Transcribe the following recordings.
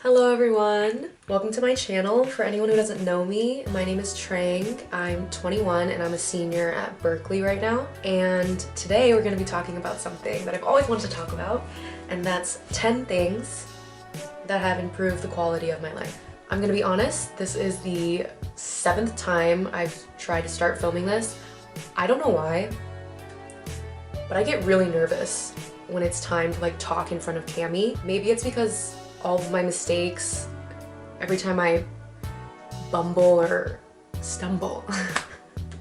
Hello everyone! Welcome to my channel. For anyone who doesn't know me, my name is Trang. I'm 21 and I'm a senior at Berkeley right now. And today we're going to be talking about something that I've always wanted to talk about, and that's 10 things that have improved the quality of my life. I'm going to be honest, this is the 7th time I've tried to start filming this. I don't know why, but I get really nervous when it's time to talk in front of Cammy. Maybe it's because all of my mistakes, every time I bumble or stumble.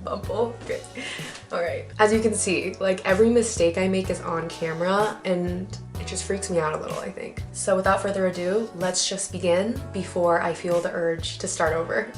Bumble? Good. Alright. As you can see, every mistake I make is on camera and it just freaks me out a little, I think. So without further ado, let's just begin before I feel the urge to start over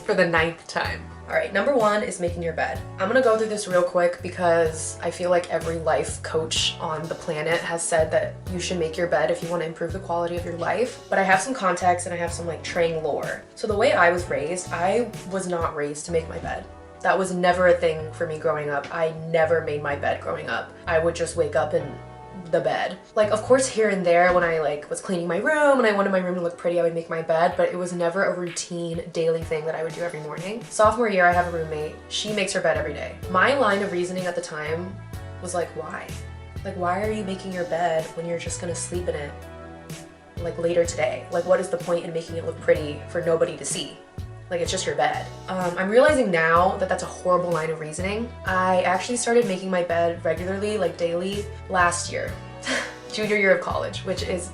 for the 9th time. Alright, number 1 is making your bed. I'm gonna go through this real quick because I feel like every life coach on the planet has said that you should make your bed if you want to improve the quality of your life. But I have some context and I have some Trang lore. So the way I was raised, I was not raised to make my bed. That was never a thing for me growing up. I never made my bed growing up. I would just wake up and the bed. Of course here and there when I was cleaning my room and I wanted my room to look pretty, I would make my bed, but it was never a routine daily thing that I would do every morning. Sophomore year, I have a roommate. She makes her bed every day. My line of reasoning at the time was why? Why are you making your bed when you're just gonna sleep in it later today? What is the point in making it look pretty for nobody to see? It's just your bed. I'm realizing now that that's a horrible line of reasoning. I actually started making my bed regularly, daily, last year. Junior year of college, which is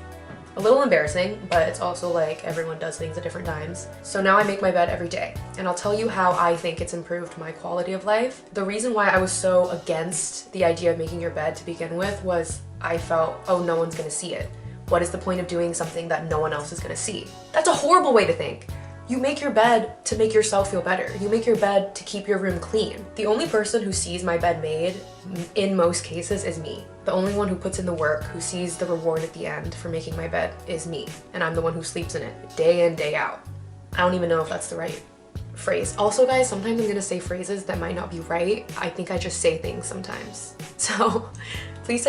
a little embarrassing, but it's also everyone does things at different times. So now I make my bed every day, and I'll tell you how I think it's improved my quality of life. The reason why I was so against the idea of making your bed to begin with was I felt, oh, no one's gonna see it. What is the point of doing something that no one else is gonna see? That's a horrible way to think. You make your bed to make yourself feel better. You make your bed to keep your room clean. The only person who sees my bed made, in most cases, is me. The only one who puts in the work, who sees the reward at the end for making my bed, is me. And I'm the one who sleeps in it, day in, day out. I don't even know if that's the right phrase. Also, guys, sometimes I'm gonna say phrases that might not be right. I think I just say things sometimes. So, please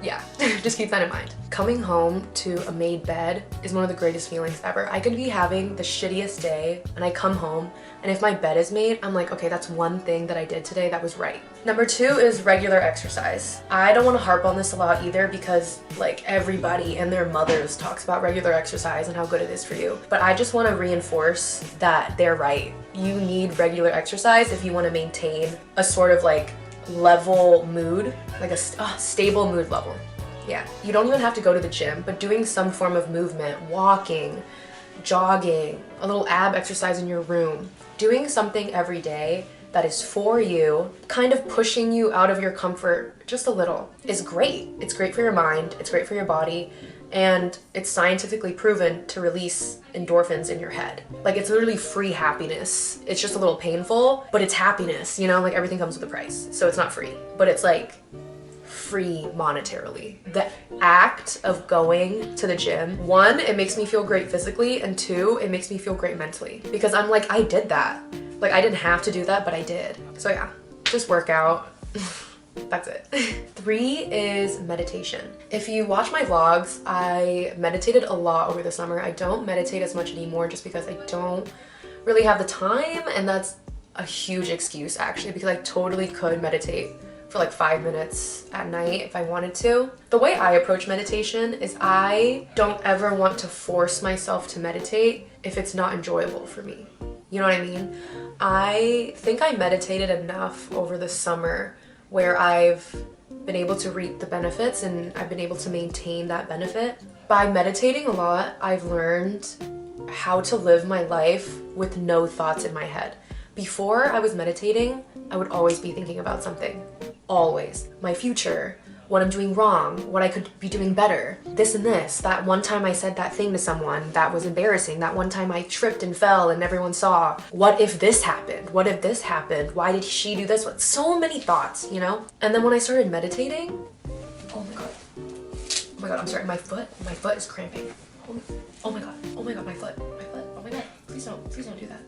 yeah, just keep that in mind. Coming home to a made bed is one of the greatest feelings ever. I could be having the shittiest day and I come home, and if my bed is made, I'm okay, that's one thing that I did today that was right. Number 2 is regular exercise. I don't want to harp on this a lot either because everybody and their mothers talks about regular exercise and how good it is for you. But I just want to reinforce that they're right. You need regular exercise if you want to maintain a sort of level mood, a stable mood level. Yeah, you don't even have to go to the gym, but doing some form of movement, walking, jogging, a little ab exercise in your room, doing something every day that is for you, kind of pushing you out of your comfort just a little, is great. It's great for your mind, it's great for your body, and it's scientifically proven to release endorphins in your head. It's literally free happiness. It's just a little painful, but it's happiness, everything comes with a price. So it's not free, but it's free monetarily. The act of going to the gym, 1, it makes me feel great physically, and 2, it makes me feel great mentally. Because I'm I did that. I didn't have to do that, but I did. So yeah, just work out. That's it. 3 is meditation. If you watch my vlogs, I meditated a lot over the summer. I don't meditate as much anymore just because I don't really have the time, and that's a huge excuse actually, because I totally could meditate for 5 minutes at night if I wanted to. The way I approach meditation is I don't ever want to force myself to meditate if it's not enjoyable for me. You know what I mean? I think I meditated enough over the summer where I've been able to reap the benefits and I've been able to maintain that benefit. By meditating a lot, I've learned how to live my life with no thoughts in my head. Before I was meditating, I would always be thinking about something. Always. My future, what I'm doing wrong, what I could be doing better, this and this. That one time I said that thing to someone that was embarrassing. That one time I tripped and fell and everyone saw. What if this happened? What if this happened? Why did she do this? So many thoughts, And then when I started meditating, oh my god. Oh my god, I'm sorry, my foot is cramping. Oh my god, my foot, oh my god. Please don't do that.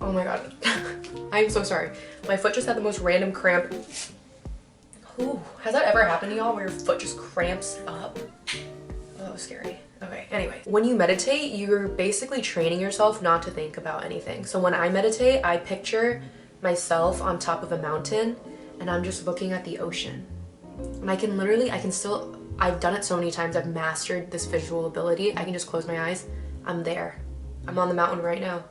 Oh my god. I'm so sorry. My foot just had the most random cramp. Ooh, has that ever happened to y'all where your foot just cramps up? scary. Okay, anyway. When you meditate, you're basically training yourself not to think about anything. So when I meditate, I picture myself on top of a mountain and I'm just looking at the ocean. And I've done it so many times, I've mastered this visual ability. I can just close my eyes, I'm there. I'm on the mountain right now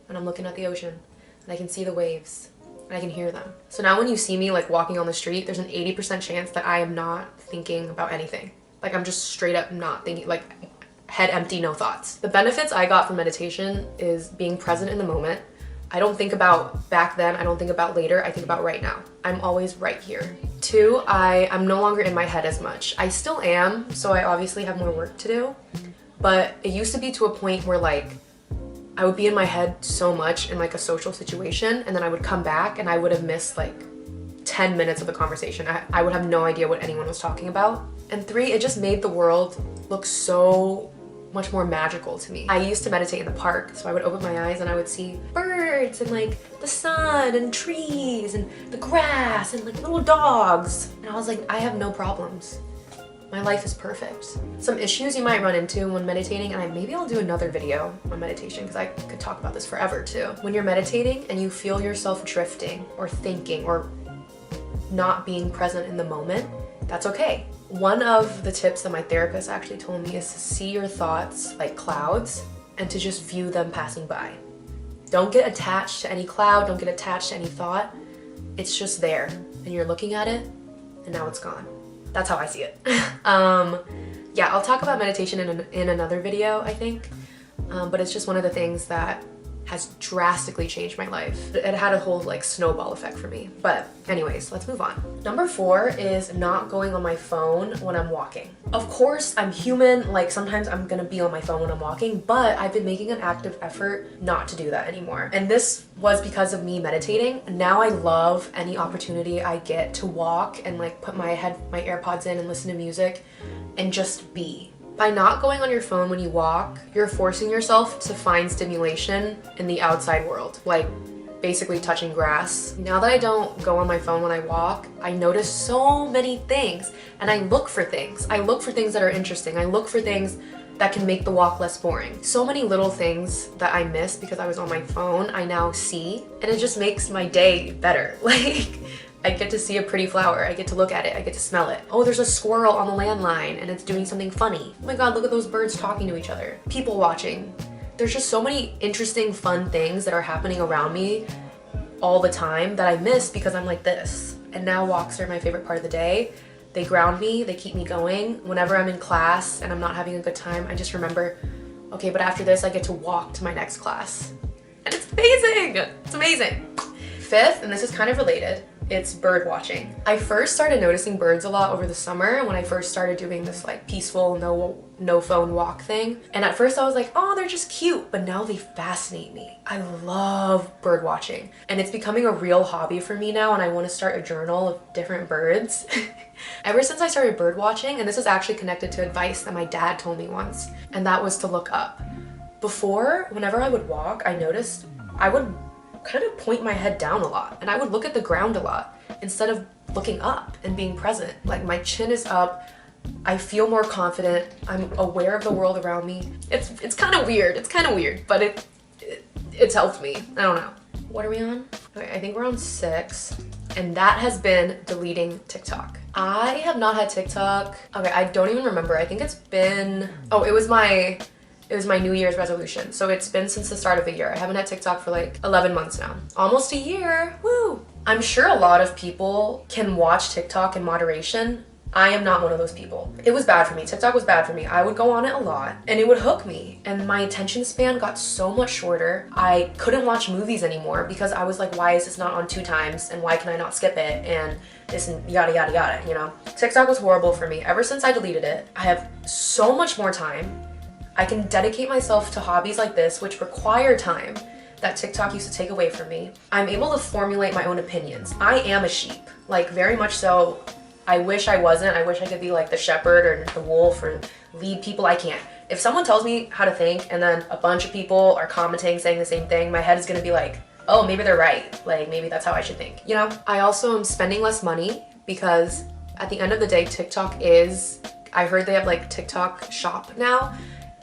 and I'm looking at the ocean and I can see the waves and I can hear them. So now when you see me like walking on the street, there's an 80% chance that I am not thinking about anything. Like I'm just straight up not thinking, like head empty, no thoughts. The benefits I got from meditation is being present in the moment. I don't think about back then, I don't think about later, I think about right now. I'm always right here. 2, I'm no longer in my head as much. I still am, so I obviously have more work to do, but it used to be to a point where like, I would be in my head so much in like a social situation and then I would come back and I would have missed like 10 minutes of the conversation. I would have no idea what anyone was talking about. And 3, it just made the world look so much more magical to me. I used to meditate in the park, so I would open my eyes and I would see birds and like the sun and trees and the grass and like little dogs. And I was like, I have no problems. My life is perfect. Some issues you might run into when meditating, and maybe I'll do another video on meditation because I could talk about this forever too. When you're meditating and you feel yourself drifting or thinking or not being present in the moment, that's okay. One of the tips that my therapist actually told me is to see your thoughts like clouds and to just view them passing by. Don't get attached to any cloud, don't get attached to any thought. It's just there and you're looking at it and now it's gone. That's how I see it. Yeah, I'll talk about meditation in another video, I think. But it's just one of the things that has drastically changed my life. It had a whole like snowball effect for me. But anyways, let's move on. Number 4 is not going on my phone when I'm walking. Of course, I'm human, like sometimes I'm gonna be on my phone when I'm walking, but I've been making an active effort not to do that anymore. And this was because of me meditating. Now I love any opportunity I get to walk and like put my AirPods in and listen to music and just be. By not going on your phone when you walk, you're forcing yourself to find stimulation in the outside world, like basically touching grass. Now that I don't go on my phone when I walk, I notice so many things and I look for things. I look for things that are interesting. I look for things that can make the walk less boring. So many little things that I missed because I was on my phone, I now see, and it just makes my day better. Like, I get to see a pretty flower, I get to look at it, I get to smell it. Oh, there's a squirrel on the landline and it's doing something funny. Oh my god, look at those birds talking to each other. People watching. There's just so many interesting, fun things that are happening around me all the time that I miss because I'm like this. And now walks are my favorite part of the day. They ground me, they keep me going. Whenever I'm in class and I'm not having a good time, I just remember, okay, but after this I get to walk to my next class. And it's amazing, it's amazing. 5th, and this is kind of related, it's bird watching. I first started noticing birds a lot over the summer when I first started doing this like peaceful no phone walk thing. And at first I was like, oh, they're just cute, but now they fascinate me. I love bird watching and it's becoming a real hobby for me now, and I want to start a journal of different birds. Ever since I started bird watching, and this is actually connected to advice that my dad told me once, and that was to look up. Before, whenever I would walk, I noticed I would kind of point my head down a lot and I would look at the ground a lot instead of looking up and being present. Like my chin is up, I feel more confident, I'm aware of the world around me. It's kind of weird, but it's helped me. I don't know. What are we on? Okay, I think we're on 6, and that has been deleting TikTok. I have not had TikTok. Okay, I don't even remember. I think it's been, it was my New Year's resolution. So it's been since the start of the year. I haven't had TikTok for like 11 months now. Almost a year, woo! I'm sure a lot of people can watch TikTok in moderation. I am not one of those people. It was bad for me. TikTok was bad for me. I would go on it a lot and it would hook me. And my attention span got so much shorter. I couldn't watch movies anymore because I was like, why is this not on 2 times? And why can I not skip it? And this and yada, yada, yada, you know? TikTok was horrible for me. Ever since I deleted it, I have so much more time. I can dedicate myself to hobbies like this, which require time that TikTok used to take away from me. I'm able to formulate my own opinions. I am a sheep, like very much so. I wish I wasn't. I wish I could be like the shepherd or the wolf or lead people. I can't. If someone tells me how to think and then a bunch of people are commenting saying the same thing, my head is gonna be like, oh, maybe they're right. Like maybe that's how I should think, you know? I also am spending less money because at the end of the day, TikTok is I heard they have like TikTok Shop now.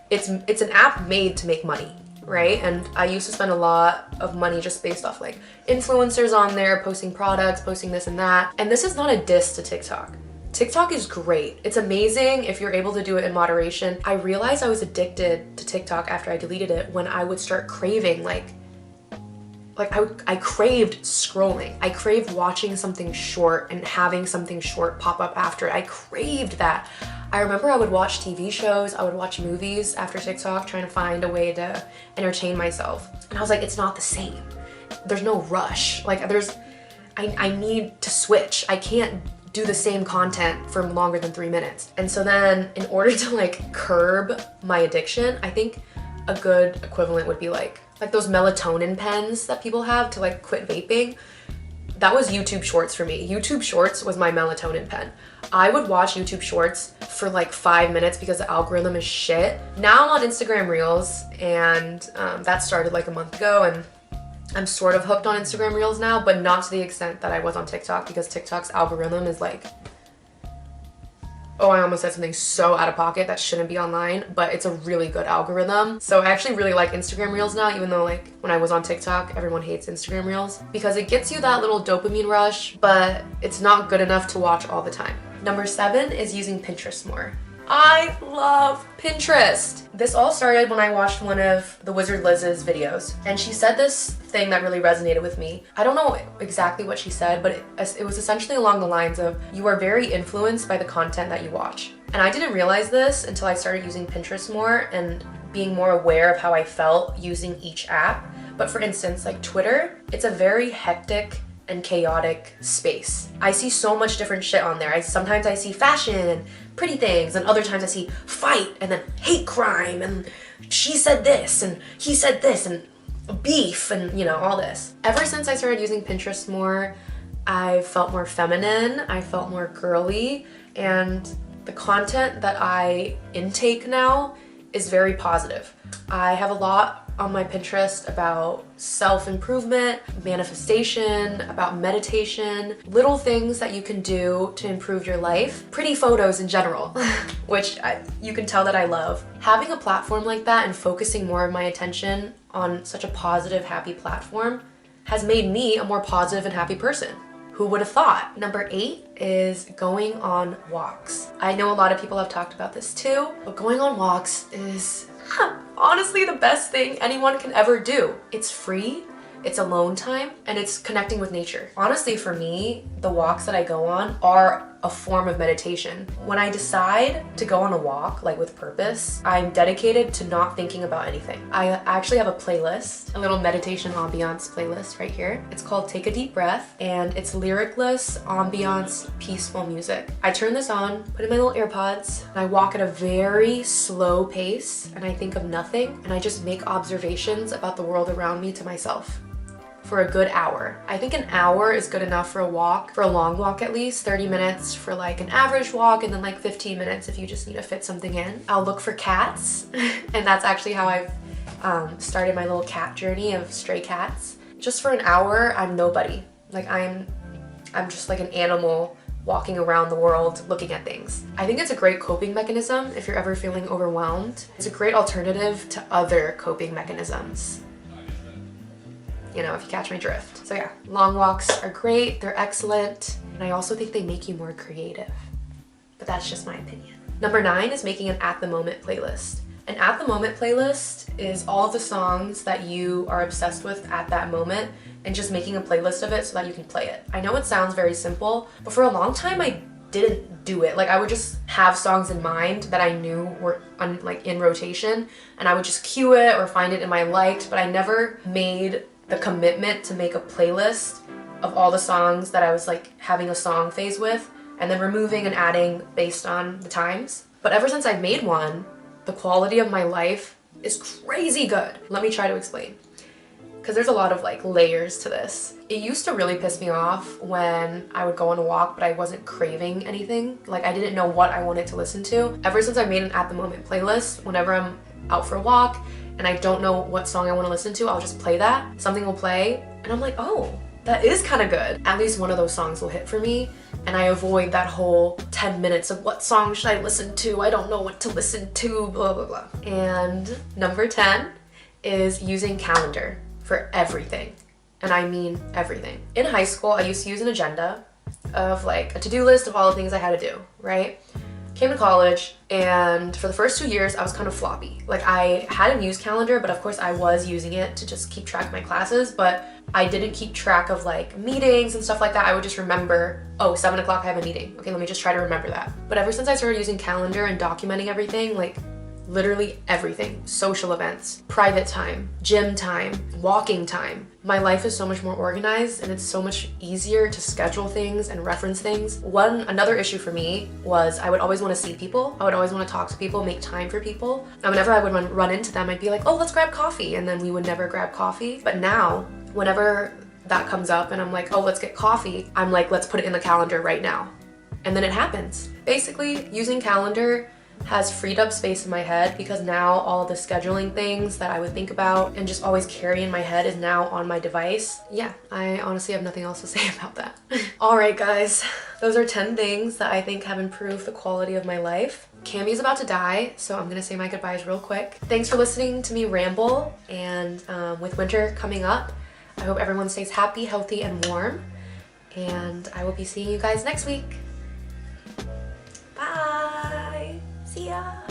It's an app made to make money, right? And I used to spend a lot of money just based off like influencers on there, posting products, posting this and that. And this is not a diss to TikTok. TikTok is great. It's amazing if you're able to do it in moderation. I realized I was addicted to TikTok after I deleted it when I would start craving I craved scrolling. I craved watching something short and having something short pop up after it. I craved that. I remember I would watch TV shows, I would watch movies after TikTok, trying to find a way to entertain myself. And I was like, it's not the same. There's no rush. Like I need to switch. I can't do the same content for longer than 3 minutes. And so then in order to like curb my addiction, I think a good equivalent would be like those melatonin pens that people have to like quit vaping. That was YouTube Shorts for me. YouTube Shorts was my melatonin pen. I would watch YouTube Shorts for like 5 minutes because the algorithm is shit. Now I'm on Instagram Reels, and that started like a month ago, and I'm sort of hooked on Instagram Reels now, but not to the extent that I was on TikTok, because TikTok's algorithm is like, oh, I almost said something so out of pocket that shouldn't be online, but it's a really good algorithm. So I actually really like Instagram Reels now, even though like when I was on TikTok, everyone hates Instagram Reels, because it gets you that little dopamine rush, but it's not good enough to watch all the time. Number 7 is using Pinterest more. I love Pinterest. This all started when I watched one of the Wizard Liz's videos, and she said this thing that really resonated with me. I don't know exactly what she said, but it was essentially along the lines of, you are very influenced by the content that you watch. And I didn't realize this until I started using Pinterest more and being more aware of how I felt using each app. But for instance, like Twitter, it's a very hectic and chaotic space. I see so much different shit on there. Sometimes I see fashion and pretty things, and other times I see fight and then hate crime and she said this and he said this and beef and, you know, all this. Ever since I started using Pinterest more, I felt more feminine, I felt more girly, and the content that I intake now is very positive. I have a lot on my Pinterest about self-improvement, manifestation, about meditation, little things that you can do to improve your life, pretty photos in general, which you can tell that I love. Having a platform like that and focusing more of my attention on such a positive, happy platform has made me a more positive and happy person. Who would have thought? Number 8 is going on walks. I know a lot of people have talked about this too, but going on walks is honestly the best thing anyone can ever do. It's free, it's alone time, and it's connecting with nature. Honestly, for me, the walks that I go on are a form of meditation. When I decide to go on a walk, like with purpose, I'm dedicated to not thinking about anything. I actually have a playlist, a little meditation ambiance playlist right here. It's called Take a Deep Breath, and it's lyricless, ambiance, peaceful music. I turn this on, put in my little AirPods, and I walk at a very slow pace, and I think of nothing, and I just make observations about the world around me to myself for a good hour. I think an hour is good enough for a walk, for a long walk at least, 30 minutes for like an average walk, and then like 15 minutes if you just need to fit something in. I'll look for cats, and that's actually how I've started my little cat journey of stray cats. Just for an hour, I'm nobody. Like I'm just like an animal walking around the world looking at things. I think it's a great coping mechanism if you're ever feeling overwhelmed. It's a great alternative to other coping mechanisms, you know, if you catch my drift. So yeah, long walks are great, they're excellent, and I also think they make you more creative. But that's just my opinion. Number 9 is making an at the moment playlist. An at the moment playlist is all of the songs that you are obsessed with at that moment, and just making a playlist of it so that you can play it. I know it sounds very simple, but for a long time I didn't do it. Like I would just have songs in mind that I knew were in rotation, and I would just cue it or find it in my liked, but I never made the commitment to make a playlist of all the songs that I was like having a song phase with, and then removing and adding based on the times. But ever since I've made one, the quality of my life is crazy good. Let me try to explain, because there's a lot of like layers to this. It used to really piss me off when I would go on a walk but I wasn't craving anything. Like I didn't know what I wanted to listen to. Ever since I made an at the moment playlist, whenever I'm out for a walk and I don't know what song I want to listen to, I'll just play that. Something will play and I'm like, oh, that is kind of good. At least one of those songs will hit for me, and I avoid that whole 10 minutes of what song should I listen to? I don't know what to listen to, blah, blah, blah. And number 10 is using calendar for everything. And I mean everything. In high school, I used to use an agenda of like a to-do list of all the things I had to do, right? Came to college, and for the first 2 years, I was kind of floppy. Like, I hadn't used calendar, but of course I was using it to just keep track of my classes, but I didn't keep track of like meetings and stuff like that. I would just remember, oh, 7 o'clock I have a meeting. Okay, let me just try to remember that. But ever since I started using calendar and documenting everything, like literally everything, social events, private time, gym time, walking time, my life is so much more organized, and it's so much easier to schedule things and reference things. Another issue for me was I would always want to see people. I would always want to talk to people, make time for people. And whenever I would run into them, I'd be like, oh, let's grab coffee. And then we would never grab coffee. But now, whenever that comes up and I'm like, oh, let's get coffee, I'm like, let's put it in the calendar right now. And then it happens. Basically, using calendar has freed up space in my head, because now all the scheduling things that I would think about and just always carry in my head is now on my device. Yeah, I honestly have nothing else to say about that. All right, guys, those are 10 things that I think have improved the quality of my life. Cammy's about to die, so I'm gonna say my goodbyes real quick. Thanks for listening to me ramble, and with winter coming up, I hope everyone stays happy, healthy, and warm, and I will be seeing you guys next week. Bye! See ya!